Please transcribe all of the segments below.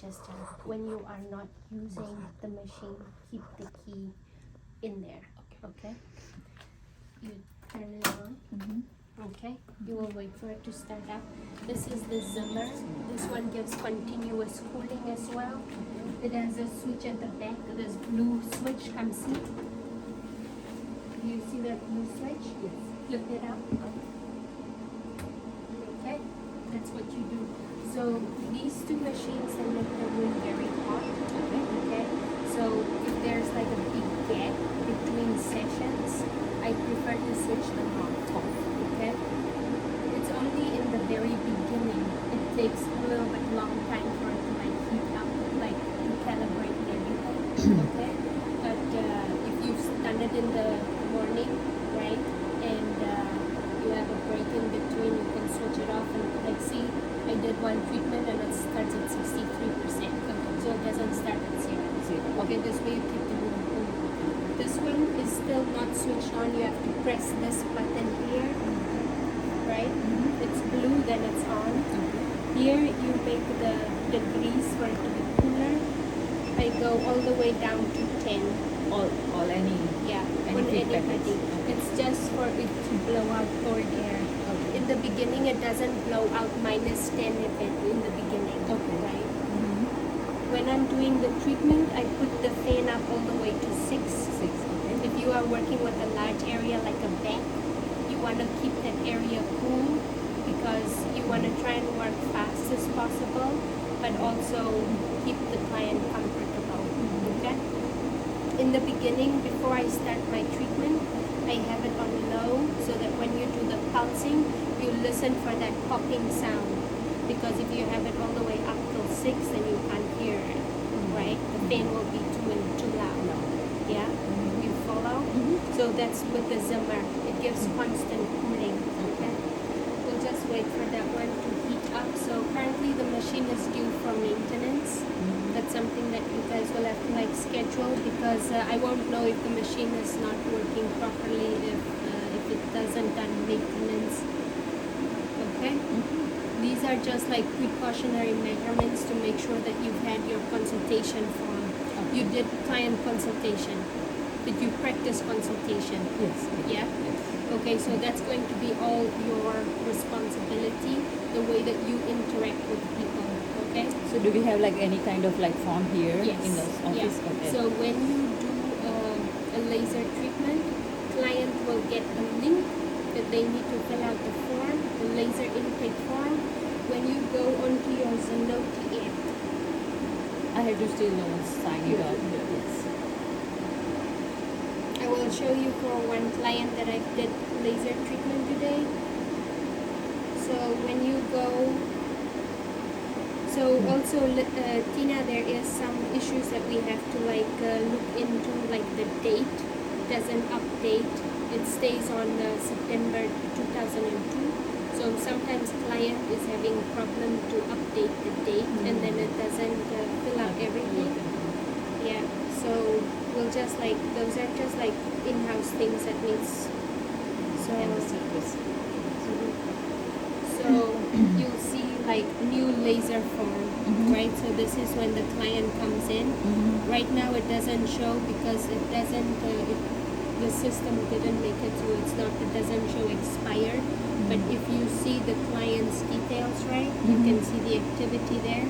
just when you are not using the machine, keep the key in there. Okay, you turn it on. Okay, you will wait for it to start up. This is the zimmer. This one gives continuous cooling as well. It has a switch at the back. This blue switch comes in. Do you see that blue switch? Yes. Flip it up. Okay, that's what you do. So these two machines, they make the room very hot. Okay, so if there's like a big gap between sessions, I prefer to switch them off. Okay, it's only in the very beginning. It takes a little bit long time for it to like heat up, like to calibrate everything. Okay, but if you've done it in the morning, right, and you have a break in between, you can switch it off and like see. I did one treatment and it starts at 63%. Okay. So it doesn't start at 0. Okay, this way you keep the room cool. This one is still not switched on. You have to press this button here, right? It's blue, then it's on. Here you make the degrees for it to be cooler. I go all the way down to 10. All any Anybody. It's just for it to blow out cold air. In the beginning, it doesn't blow out -10 if it in the beginning. Okay. Right? When I'm doing the treatment, I put the fan up all the way to 6. Okay. If you are working with a large area like a back, you want to keep that area cool because you want to try and work fast as possible, but also keep the client comfortable. Okay? In the beginning, before I start my treatment, I have it on low so that when you do the pulsing, you listen for that popping sound. Because if you have it all the way up till 6, then you can't hear it, right? The fan will be too loud. Yeah? You follow? So that's with the zimmer. It gives constant cooling. Okay? We'll just wait for that one to heat up. So currently the machine is due for maintenance. That's something that you guys will have to like schedule because I won't know if the machine is not working properly if it doesn't done maintenance. Okay? These are just like precautionary measurements to make sure that you've had your consultation form. You did client consultation. Did you practice consultation? Yes. Yeah? Okay, so that's going to be all your responsibility, the way that you interact with people. Okay? So do we have like any kind of like form here Yes. in the office? Yeah. Okay. So when you do a laser treatment, client will get a link that they need to fill out the form, the laser intake form. When you go onto your Zenoti app, I have to still sign it up. Yes. I will show you for one client that I did laser treatment today. So when you go, so also Tina, there is some issues that we have to like look into, like the date doesn't update. It stays on September 2002. So sometimes client is having problem to update the date and then it doesn't fill out everything. Yeah, so we'll just like, those are just like in-house things that needs. So you'll see like new laser form, right? So this is when the client comes in. Right now it doesn't show because it doesn't, the system didn't make it so it doesn't show expired. But if you see the client's details, right, you can see the activity there.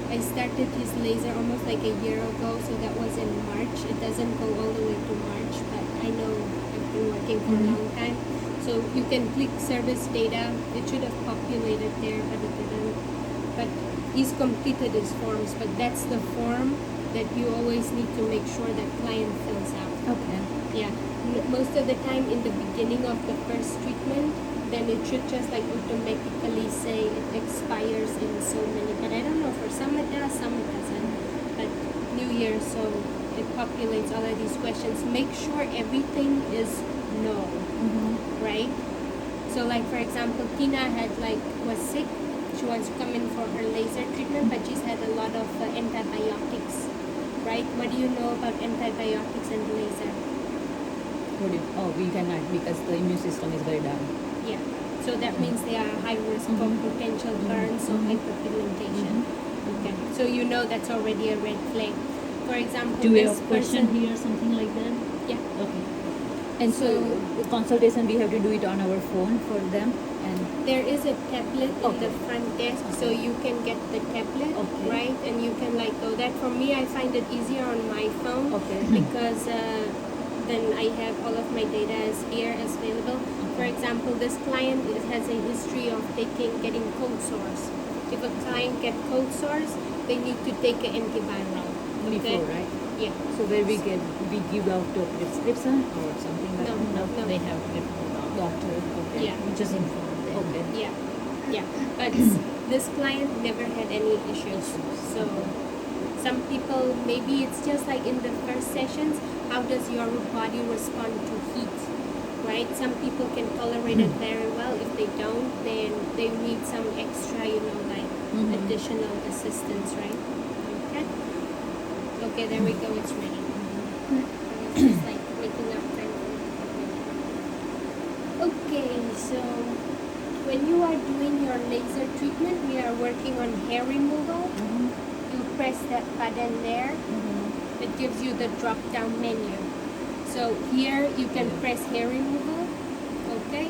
I started his laser almost like a year ago, so that was in March. It doesn't go all the way to March, but I know I've been working for a long time. So you can click service data. It should have populated there, but it didn't. But he's completed his forms, but that's the form that you always need to make sure that client fills out. Okay. Yeah. Most of the time in the beginning of the first treatment, then it should just like automatically say it expires in so many. But I don't know, for some it does, some it doesn't. But New Year, so it populates all of these questions. Make sure everything is no, right? So like for example, Tina was sick. She wants to come in for her laser treatment, but she's had a lot of antibiotics, right? What do you know about antibiotics and laser? We cannot because the immune system is very down. Yeah, so that means they are high risk for potential burns or hyperpigmentation. Okay, so you know that's already a red flag. For example, Do we this have a question person, here, something like that? yeah. Okay. And so, So- the consultation we have to do it on our phone for them, and There is a tablet in Okay. the front desk, so you can get the tablet, Okay. right? And you can like go that. For me, I find it easier on my phone Okay. because then I have all of my data as here as available. For example, this client has a history of getting cold sores. If a client get cold sores, they need to take an antiviral. Okay? before, right? Yeah. So where we give out the prescription or something like No, that? no. They have to get from the doctor. Okay. Yeah. We just inform them. Okay. Yeah, yeah. But this client never had any issues. So some people, maybe it's just like in the first sessions, how does your body respond to heat, right? Some people can tolerate it very well. If they don't, then they need some extra, like additional assistance, right? Okay. Okay, there we go. It's ready. It's just like making up time. Okay, so when you are doing your laser treatment, we are working on hair removal. You press that button there. It gives you the drop down menu. So here you can press hair removal. Okay.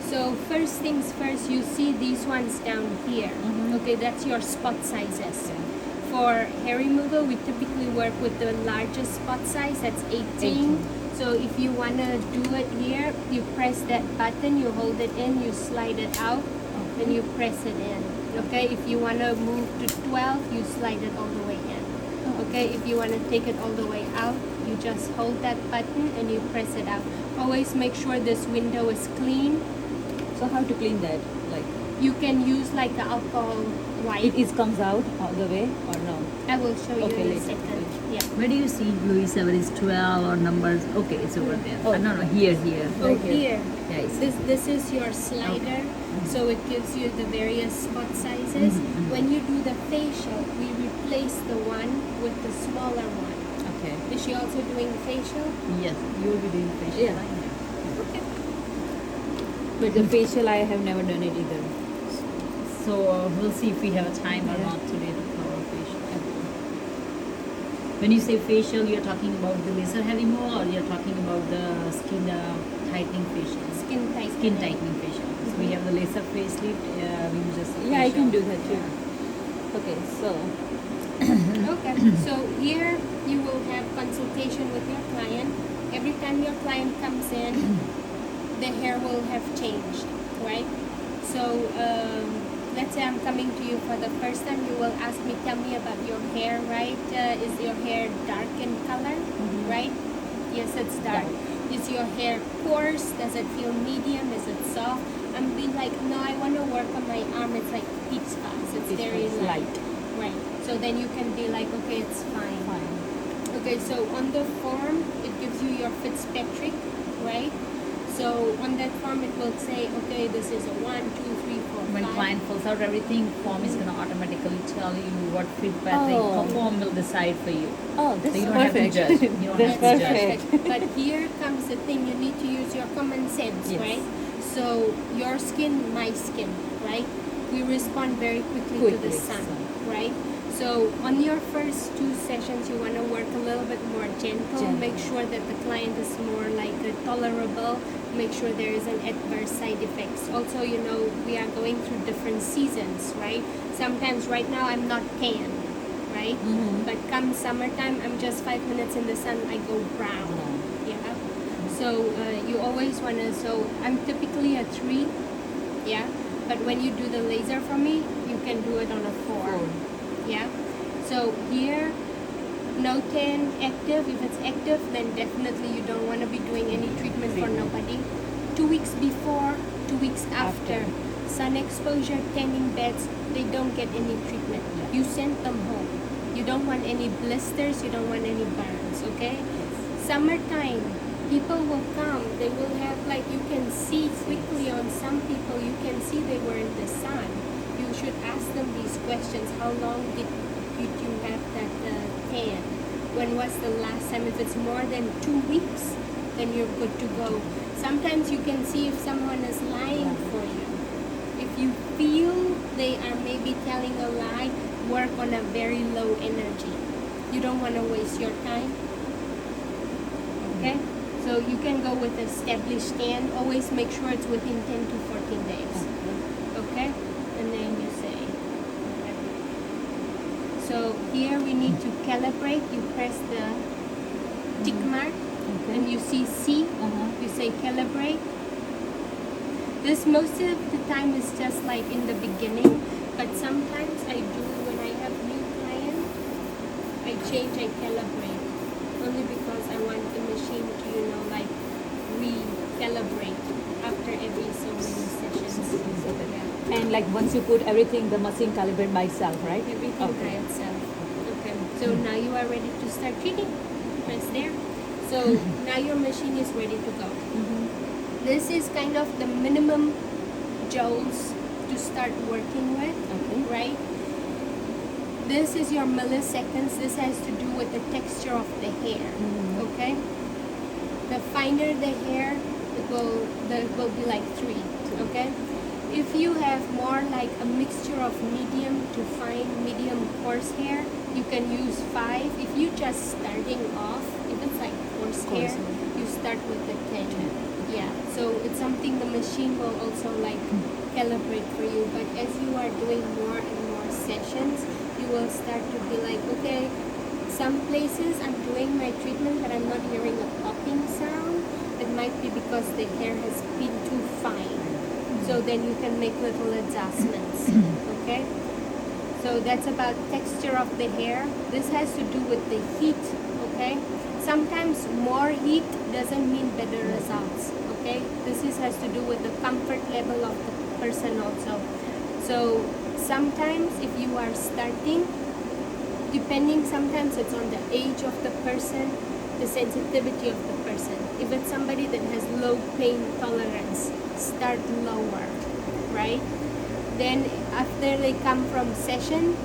So first things first, you see these ones down here. Okay, that's your spot sizes. For hair removal, we typically work with the largest spot size, that's 18. So if you want to do it here, you press that button, you hold it in, you slide it out, and you press it in. Okay, if you want to move to 12, you slide it all the way in. Okay, if you want to take it all the way out, you just hold that button and you press it out. Always make sure this window is clean. So how to clean that? Like You can use like an alcohol wipe. it comes out all the way or no? I will show you Okay, in a later. second. Yeah. Where do you see Louis 7 is 12 or numbers? Okay, it's over there. Oh. No, here. Oh, Right here. here. Yeah, it's This is your slider, so it gives you the various spot sizes. When you do the facial, we replace the one with the smaller one. Okay. Is she also doing facial? yes, you will be doing facial. Yeah. Right? Okay. But the facial I have never done it either. So we'll see if we have a time or not today to cover facial. When you say facial, you're talking about the laser heavy more, or you're talking about the skin tightening facial? Skin tightening. Skin tightening facial. So we have the laser facelift. We use just the Yeah, I can facial. do that too. Okay, so Okay. So here you will have consultation with your client. Every time your client comes in, the hair will have changed, right? So let's say I'm coming to you for the first time, you will ask me, tell me about your hair, right? Is your hair dark in color, right? Yes, it's dark. Is your hair coarse? Does it feel medium? Is it soft? I'm being like, no, I want to work on my arm. It's like peach spots. It's Peach very spots, light. Right. So then you can be like, okay, it's fine. fine. Okay, so on the form, it gives you your Fitzpatrick, right? So on that form, it will say, okay, this is a 1, 2, 3, 4, 5. When client fills out everything, form is going to automatically tell you what Fitzpatrick Oh. form will decide for you. Oh, So that's you don't have to perfect. judge. You don't That's have to judge. perfect. But here comes the thing, you need to use your common sense, Yes. right? So your skin, my skin, right? We respond very quickly to the Quickly, sun, sun. right? So on your first 2 sessions, you want to work a little bit more gentle. Make sure that the client is more like tolerable. Make sure there isn't adverse side effects. Also, we are going through different seasons, right? Sometimes right now I'm not tan, right? But come summertime, I'm just 5 minutes in the sun, I go brown. Yeah. So you always want to, so I'm typically a 3, yeah. But when you do the laser for me, you can do it on a 4. Yeah. So here, no tan active. If it's active, then definitely you don't want to be doing any treatment for nobody. 2 weeks before, 2 weeks after. Sun exposure, tanning beds, they don't get any treatment. You send them home. You don't want any blisters, you don't want any burns, okay? Summertime, people will come, they will have like, you can see quickly on some people, you can see they were in the sun. You should ask them these questions. How long did you have that tan? When was the last time? If it's more than 2 weeks, then you're good to go. Sometimes you can see if someone is lying for you. If you feel they are maybe telling a lie, work on a very low energy. You don't want to waste your time. Okay? So you can go with established stand. Always make sure it's within 10 to 14 days. Okay? And then you say. So here we need to calibrate. You press the tick mark and you see C. You say calibrate. This most of the time is just like in the beginning, but sometimes I do when I have new clients, I change, I calibrate. Only because I want the machine to, like recalibrate after every so many sessions. Yeah. And like once you put everything, the machine calibrate by itself, right? Everything by itself. Okay. So now you are ready to start treating. Press there. So now your machine is ready to go. This is kind of the minimum joules to start working with, right? This is your milliseconds. This has to do with the texture of the hair, okay? The finer the hair, there will be like 3, okay? If you have more like a mixture of medium to fine, medium coarse hair, you can use 5. If you just starting off, if it's like coarse hair, you start with the 10. Yeah, so it's something the machine will also like calibrate for you. But as you are doing more and more sessions, you will start to be like, okay, some places I'm doing my treatment but I'm not hearing a popping sound. It might be because the hair has been too fine. So then you can make little adjustments, okay? So that's about texture of the hair. This has to do with the heat, okay? Sometimes more heat doesn't mean better results, okay? Has to do with the comfort level of the person also. So sometimes if you are starting, depending, sometimes it's on the age of the person, the sensitivity of the person. If it's somebody that has low pain tolerance, start lower, right? Then after they come from session,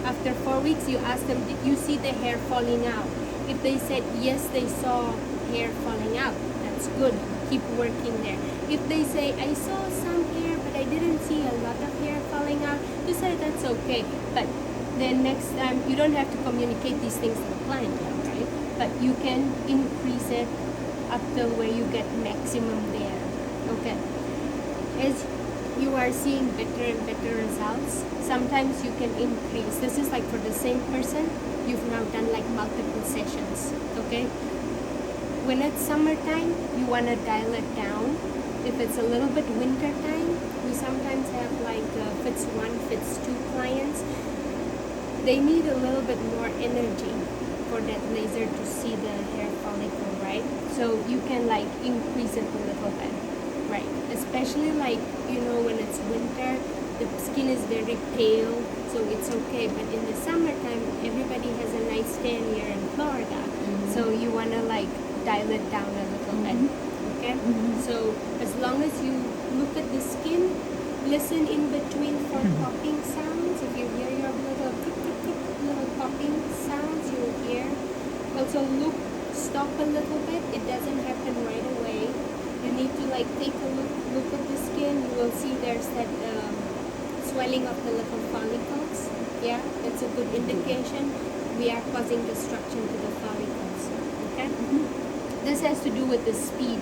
after 4 weeks, you ask them, did you see the hair falling out? If they said yes, they saw hair falling out, that's good. Keep working there. If they say, I saw some hair, but I didn't see a lot of hair falling out, you say that's okay. But then next time, you don't have to communicate these things to the client, right? But you can increase it up till where you get maximum there. Okay. As you are seeing better and better results, sometimes you can increase. This is like for the same person, you've now done like multiple sessions, okay? When it's summertime, you want to dial it down. If it's a little bit winter time, we sometimes have like fits 1, fits 2 clients. They need a little bit more energy for that laser to see the hair follicle, right? So you can like increase it a little bit, right? Especially like, when it's winter, the skin is very pale, so it's okay. But in the summertime, everybody has a nice tan here in Florida. So you want to like dial it down a little bit, okay? So as long as you look at the skin, listen in between for popping sounds. If you hear your little popping sounds, you will hear. Also stop a little bit. It doesn't happen right away. You need to like take a look at the skin. You will see there's that swelling of the little follicles. Yeah, that's a good indication. We are causing destruction to the follicles. Okay? This has to do with the speed.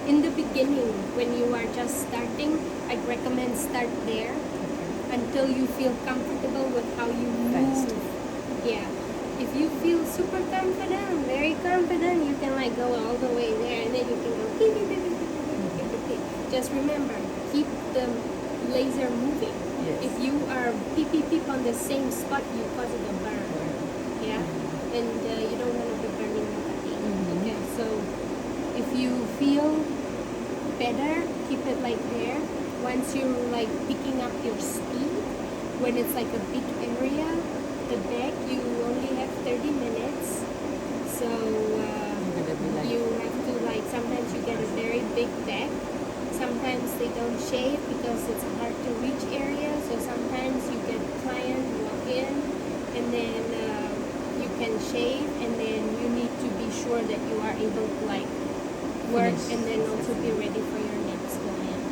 In the beginning, when you are just starting, I'd recommend start there until you feel comfortable with how you move. Yeah. If you feel super confident, very confident, you can like go all the way there and then you can go beep, beep, beep, beep, beep, beep, beep, beep. Just remember, keep the laser moving. Yes. If you are beep, beep, beep on the same spot, you cause it a burn. Yeah? And you don't want to be burning nobody. Okay, so if you feel better, keep it like there. Once you're like picking up your speed, when it's like a big area, the back, you only have 30 minutes. So you have to like, sometimes you get a very big back. Sometimes they don't shave because it's a hard to reach area. So sometimes you get client walk in and then you can shave, and then you need to be sure that you are able to like work and then also be ready for your next client.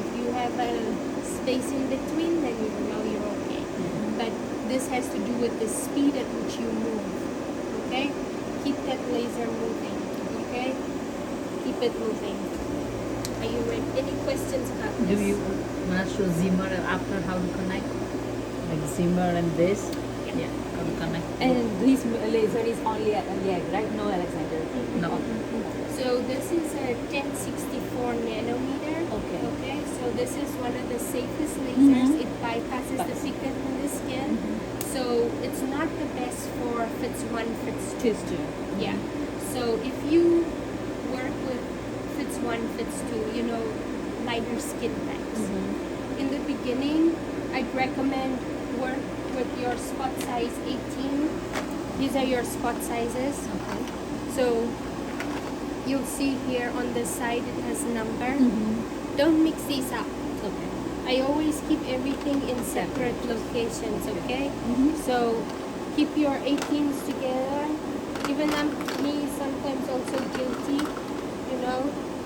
If you have a space in between, then you know you're okay. But this has to do with the speed at which you move. Okay? Keep that laser moving. Okay? Keep it moving. Are you ready? Any questions about Do this? you want to show Zimmer after how to connect? Like Zimmer and this? Yeah. How to connect? And this laser is only at leg, right? No Alexander. No. So this is a 1064 nanometer. Okay. Okay. So this is one of the safest lasers. Mhm. It bypasses the pigment in the skin. So it's not the best for fits 1, fits 2. Twist. Yeah. So if you work with fits 1, fits 2, you know, lighter skin types. In the beginning, I'd recommend work with your spot size 18. These are your spot sizes. Okay. So you'll see here on the side it has number. Don't mix these up. Okay. I always keep everything in separate locations, okay? So keep your 18s together. Even me sometimes also guilty, you know,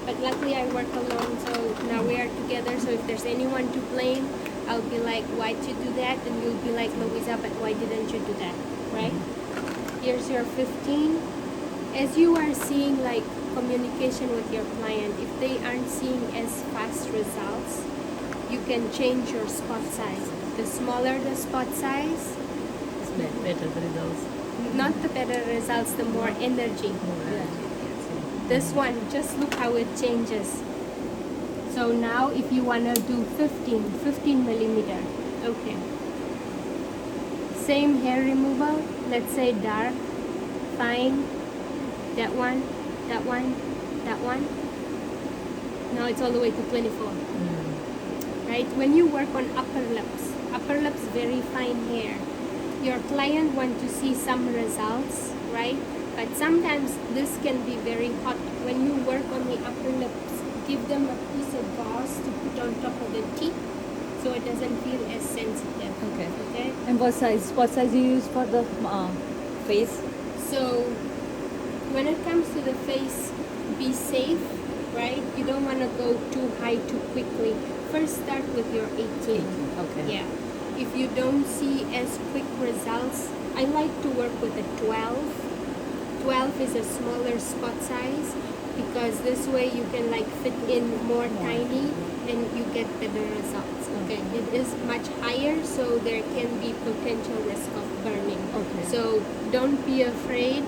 but luckily I work alone, so now we are together. So if there's anyone to blame, I'll be like, why'd you do that? And you'll be like, Louisa, but why didn't you do that, right? Here's your 15. As you are seeing like communication with your client, if they aren't seeing as fast results, you can change your spot size. The smaller the spot size, It's better the results. not the better results, the more energy. More energy. This one, just look how it changes. So now if you want to do 15 millimeter, okay. Same hair removal, let's say dark, fine, that one, that one, that one. Now it's all the way to 24. Right? When you work on upper lips, very fine hair. Your client want to see some results, right? But sometimes this can be very hot. When you work on the upper lips, give them a piece of gauze to put on top of the teeth so it doesn't feel as sensitive. Okay. Okay? And what size you use for the face? So when it comes to the face, be safe, right? You don't want to go too high too quickly. First start with your 18. Okay. Yeah. If you don't see as quick results, I like to work with a 12. 12 is a smaller spot size because this way you can like fit in more tiny and you get better results. Okay. It is much higher, so there can be potential risk of burning. Okay. So don't be afraid.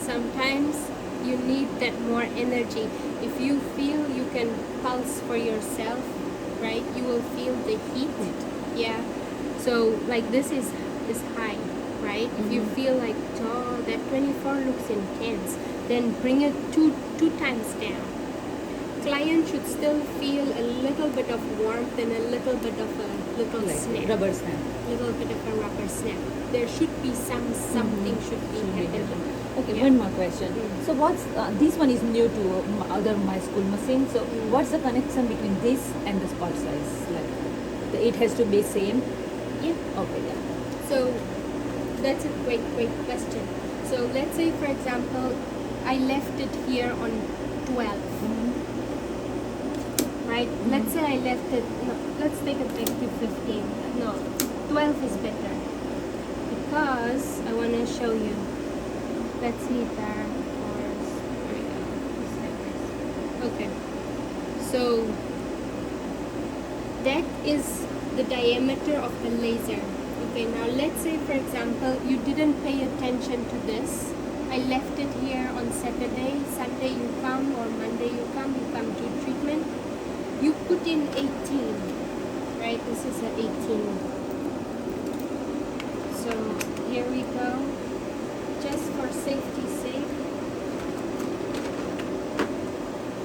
Sometimes you need that more energy. If you feel you can pulse for yourself, right? You will feel the heat. Yeah. So like this is high, right? If you feel like, oh, that 24 looks intense, then bring it two times down. Client should still feel a little bit of warmth and a little bit of a little Like snap. rubber stamp. Little bit of a rubber snap. There should be something should be happening. Okay, Yeah. one more question. So what's this one is new to my school machine. So what's the connection between this and the spot size? Like it has to be same. Yeah. Okay, yeah. So that's a great question. So let's say, for example, I left it here on 12, right? Let's say I left it, no, let's take it back to 15. No, 12 is better because I want to show you. Let's see dark course. There we go. Just like this. Okay. So that is the diameter of the laser. Okay, now let's say, for example, you didn't pay attention to this. I left it here on Saturday. Sunday you come, or Monday you come to treatment. You put in 18, right? This is an 18. So here we go. Just for safety's sake,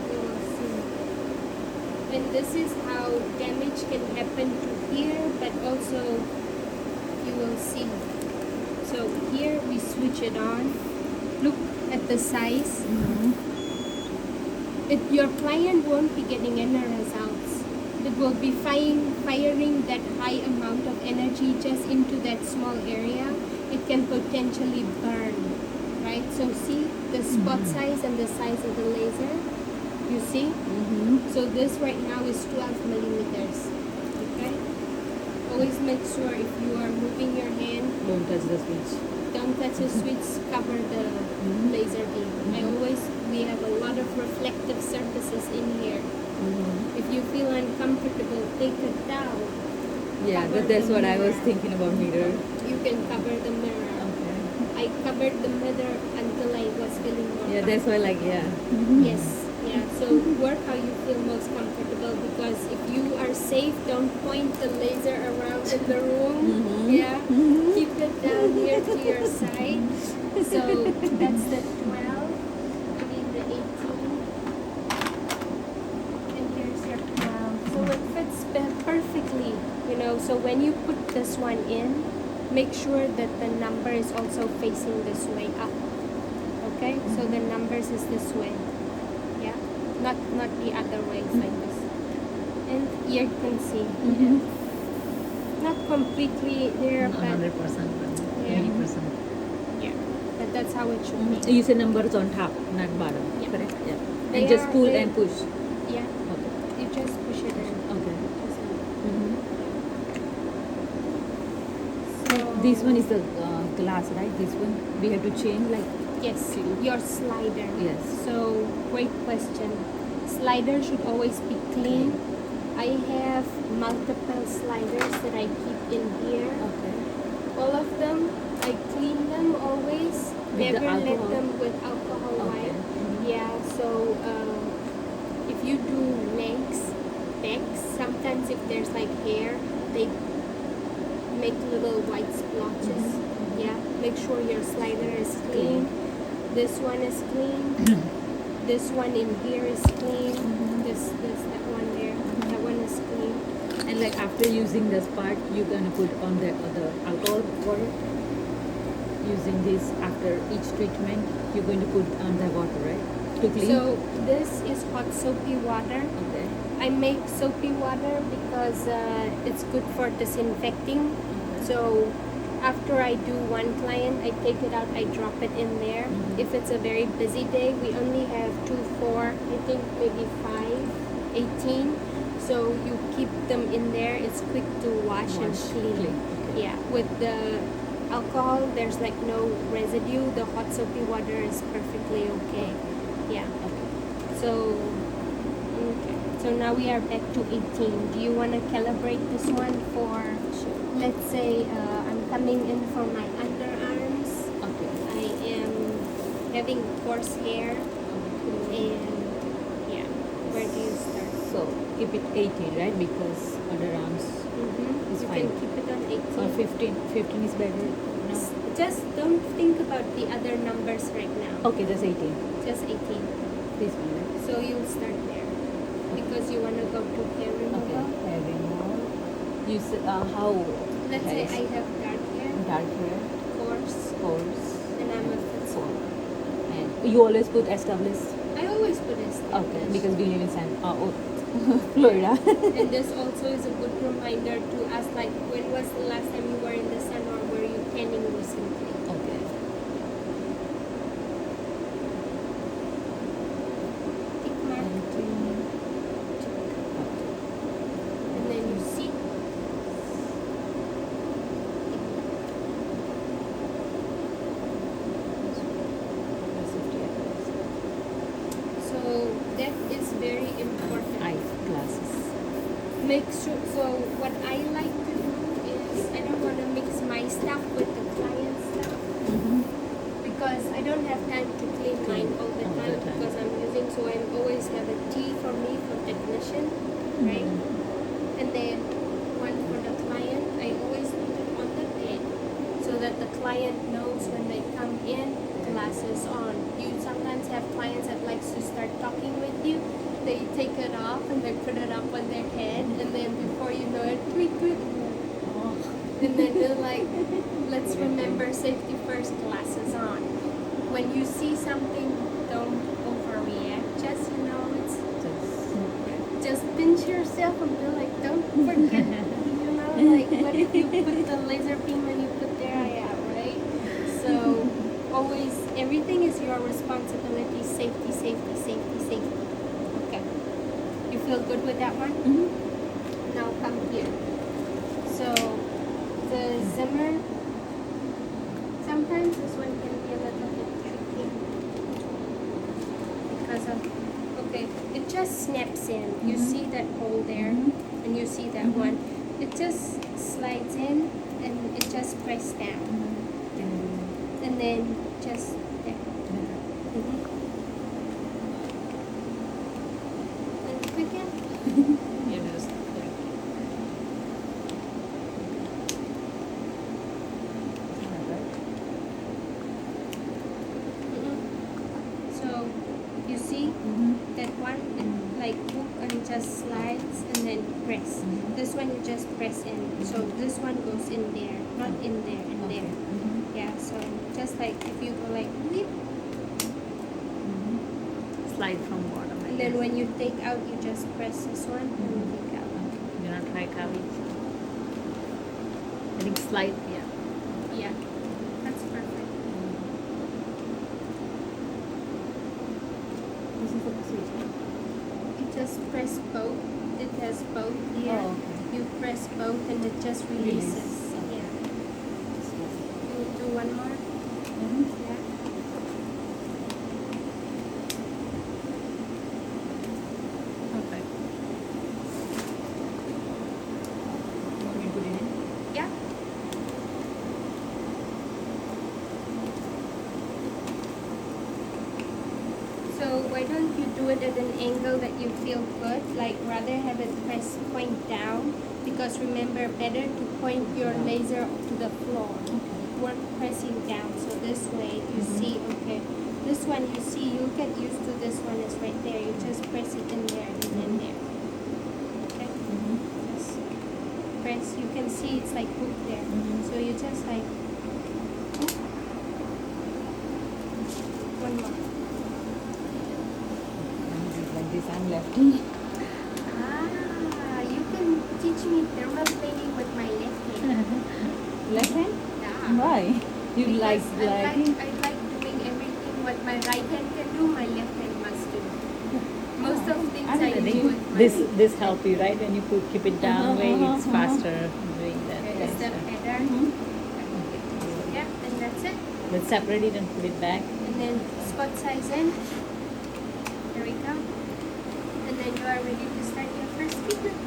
we will see. And this is how damage can happen to here, but also you will see. So here we switch it on. Look at the size. Your client won't be getting any results. It will be firing that high amount of energy just into that small area. It can potentially burn, right? So see the spot size and the size of the laser. You see? So this right now is 12 millimeters. Okay. always make sure if you are moving your hand, Don't touch the switch. don't touch the switch, cover the laser beam. We have a lot of reflective surfaces in here. If you feel uncomfortable, take it down. Yeah, Cover that's the what I was mirror. thinking about mirror. You can cover the mirror. Okay. I covered the mirror until I was feeling more Yeah, that's why like yeah. Yes, yeah. So work how you feel most comfortable, because if you are safe, don't point the laser around in the room. Yeah, keep it down here to your side. So that's the 12. I mean the 18. And here's your 12. So it fits perfectly, you know. So when you put this one in, make sure that the number is also facing this way up. Okay, so the numbers is this way, yeah, not the other way, it's like this. And here you can see, not completely there, Not but 100%, but Yeah. 80%. yeah, but that's how it should be. You say numbers on top, not bottom. Yeah. Correct? Yeah. They And just are- pull they- and push. Yeah, Okay. you just push it in. Okay. Just like- So This one is the glass, right? This one we have to change like. yes, your slider. Yes. So great question. Slider should always be clean. I have multiple sliders that I keep in here. Okay. All of them, I clean them always. the Never let alcohol? them with alcohol Okay. wipe. Yeah, so if you do legs, backs, sometimes if there's like hair, they make little white splotches. Yeah, make sure your slider is clean. This one is clean. This one in here is clean. That one there, that one is clean. And like after using this part, you're gonna put on the alcohol water. Using this after each treatment, you're going to put on the water, right? To clean. So this is hot soapy water. Okay. I make soapy water because it's good for disinfecting. So after I do one client, I take it out, I drop it in there. If it's a very busy day, we only have 2, 4, I think maybe 5, 18. So you keep them in there. It's quick to wash and Wash, clean. clean, okay. Yeah, with the alcohol, there's like no residue. The hot soapy water is perfectly okay. Yeah. So, okay. So now we are back to 18. Do you want to calibrate this one for, let's say, I'm coming in for my underarms. Okay. I am having coarse hair, and yeah, where do you start? So keep it 18, right? Because underarms. It's You fine. can keep it on 18. Or 15. 15 is better. No. Just don't think about the other numbers right now. Okay, just 18. Just 18. This one, right? So you'll start there because you want to go to hair removal. Okay. Having more. You say how? Let's say hair I is have dark hair, dark hair, coarse, coarse, and I'm a fit. and you always put established. I always put this. Okay, because we live in Florida. And this also is a good reminder to us, like, when was the last time you were in the sun, or were you tanning recently? Okay. Tick mark, and then you see. So that is very important. Eyeglasses. Make sure. So what I like to do is I don't want to mix my stuff with the client's stuff because I don't have time to clean mine all the time because I'm using. So I always have a tea for me for technician, right? And then one for the client. I always put it on the bed so that the client knows when they come in, glasses on. You sometimes have clients that likes to start talking with you. They take it off and they put it up on their head, and then before you know it, tweet, tweet. And then they're like, let's remember safety first, glasses on. When you see something, don't overreact. Just, you know, it's just pinch yourself and be like, don't forget, you know, like, what if you put the laser beam and you put their eye out, right? So always, everything is your responsibility. Safety, safety, safety, safety. Okay. You feel good with that one? Now come here. So the zimmer, sometimes this one can be a little bit tricky because of, okay, it just snaps in. You see that hole there, and you see that one. It just slides in, and it just press down, and then just there. And quicken. Yeah, just So you see that one, it like hook and it just slides and then press. This one you just press in. So this one goes in there, not in there, in there. Yeah. So just like if you go like whip, slide from bottom. I and then guess. when you take out, you just press this one and you take out. You're not try cabbage. I think slide. Yeah. Yeah, that's perfect. This is the procedure. You just press both. It has both here. Oh, okay. You press both and it just releases. Release. Yeah. You do one more. Yeah. Perfect. Want me to put it in? Yeah. So why don't you do it at an angle that you feel good? Like rather have it press point down, because remember, better to point your laser to the floor. Work pressing down. So this way you see, okay, this one you see, you'll get used to this one is right there. You just press it in there and then there. Okay? Just press. You can see it's like hooked there. So you just like hook. One more. Like this, I'm lefty. Ah, you can teach me thermal planing with my left hand. Left hand? Yeah. Why? You like Because I liking? like doing everything what my right hand can do, my left hand must do. Most of things I don't do think with my This help you, right? When you keep it down way, it's faster doing that. Okay, is that better? Yeah, and that's it. Let's separate it and put it back. And then spot size in. There we go. And then you are ready to start your first treatment.